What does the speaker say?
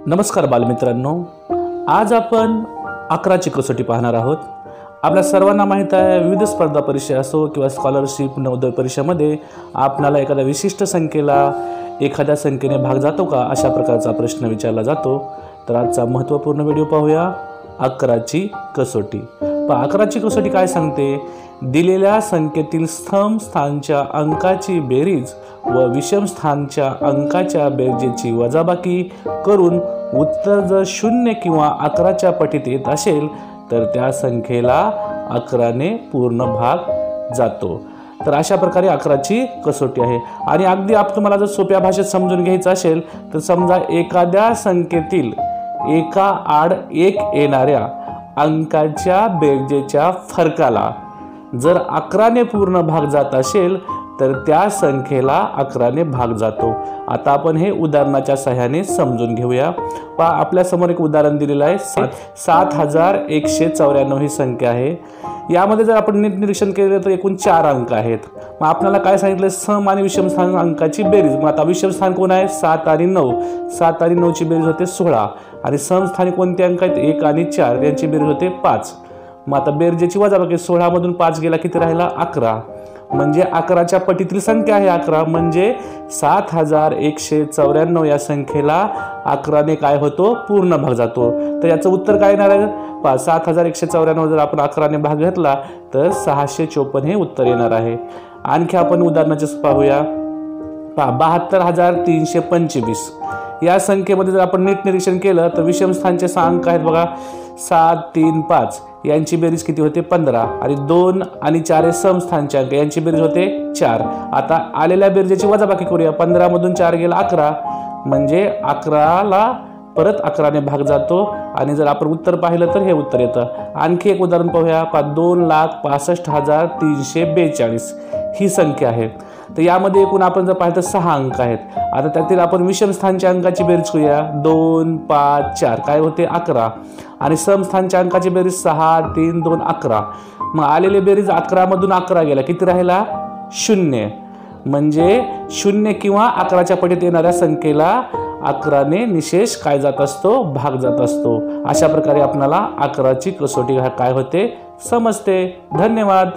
नमस्कार बालमित्रांनो, आज आपण 11ची कसोटी पाहणार आहोत। आपल्या सर्वांना माहित आहे, विविध स्पर्धा परीक्षा असो किंवा स्कॉलरशिप नवोदय परीक्षामध्ये आपल्याला एखाद्या विशिष्ट संख्येला एखाद्या संख्येने भाग जातो का, अशा प्रकारचा प्रश्न विचारला जातो। तर आजचा महत्त्वपूर्ण व्हिडिओ पाहूया, 11ची कसोटी। 11ची कसोटी काय सांगते? दिलेल्या संख्येतील सम स्थानच्या अंकाची बेरीज व विषम स्थानच्या अंकाच्या बेरजेची वजाबाकी करून उत्तर जर 0 किंवा 11च्या पटीत येत असेल तर त्या संख्येला 11ने पूर्ण भाग जातो। तर अशा प्रकारे 11ची कसोटी आहे। आणि अगदी तुम्हाला जर सोप्या भाषेत समजून घ्यायचं असेल तर समजा एखाद्या संख्येतील एका आड एक येणाऱ्या अंकाच्या बेरजेच्या फरकाला जर 11ने पूर्ण भाग जात असेल तर त्या संख्येला 11ने भाग जातो। आता आपण हे उदाहरणाच्या सहाय्याने समजून घेऊया। आपल्या समोर एक उदाहरण दिलेलं आहे, 7194 ही संख्या आहे। यामध्ये जर आपण नीट निरीक्षण केले तर एकूण 4 अंक आहेत। मग आपल्याला काय सांगितलं? सम आणि विषम स्थान अंकाची बेरीज। मग आता विषम स्थान कोण आहे? 7 आणि 9। 7 आणि 9 ची बेरीज होते 16 आणि सम स्थानी कोणते अंक आहेत? 1 आणि 4, यांची बेरीज होते 5। मग आता बेरजेची वजाबाकी 16 मधून 5 गेला, किती राहिला? 11। म्हणजे 11च्या पटीतील संख्या आहे 11, म्हणजे 7194 या संख्येला 11ने काय होतो? पूर्ण भाग जातो। तर याचं उत्तर काय येणार आहे? 7194 जर आपण 11ने भाग घेतला तर 654 हे उत्तर येणार आहे। आणखी आपण उदाहरणाचे पाहूया। 72325 या संख्येमध्ये जर आपण नीट निरीक्षण केलं तर विषम स्थानचे 6 अंक आहेत बघा, 7, 3, 5, यांची बेरीज किती होते? 15 आणि 2 आणि 4 हे सम स्थानचे अंक, यांची बेरीज होते 4। आता आलेल्या बेरजेची वजाबाकी करूया। 15 मधून 4 गेला 11, म्हणजे 11ला परत 11ने भाग जातो आणि जर आपण उत्तर पाहिलं तर हे उत्तर येतं। आणखी एक उदाहरण पाहूया। 2,65,342 ही संख्या आहे। तर यामध्ये एकूण आपण जर पाहिलं तर 6 अंक आहेत। आता त्यातील आपण विषम स्थानच्या अंकाची बेरीज करूया। 2, 5, 4 काय होते? 11 आणि सम स्थानच्या अंकाची बेरीज 6, 3, 2, 11। मग आलेली बेरीज 11 मधून 11 गेला, किती राहिला? 0। म्हणजे 0 किंवा 11च्या पटीत येणाऱ्या संख्येला 11ने निशेष काय जात असतो? भाग जात असतो। अशा प्रकारे आपल्याला 11ची कसोटी काय होते समजते। धन्यवाद।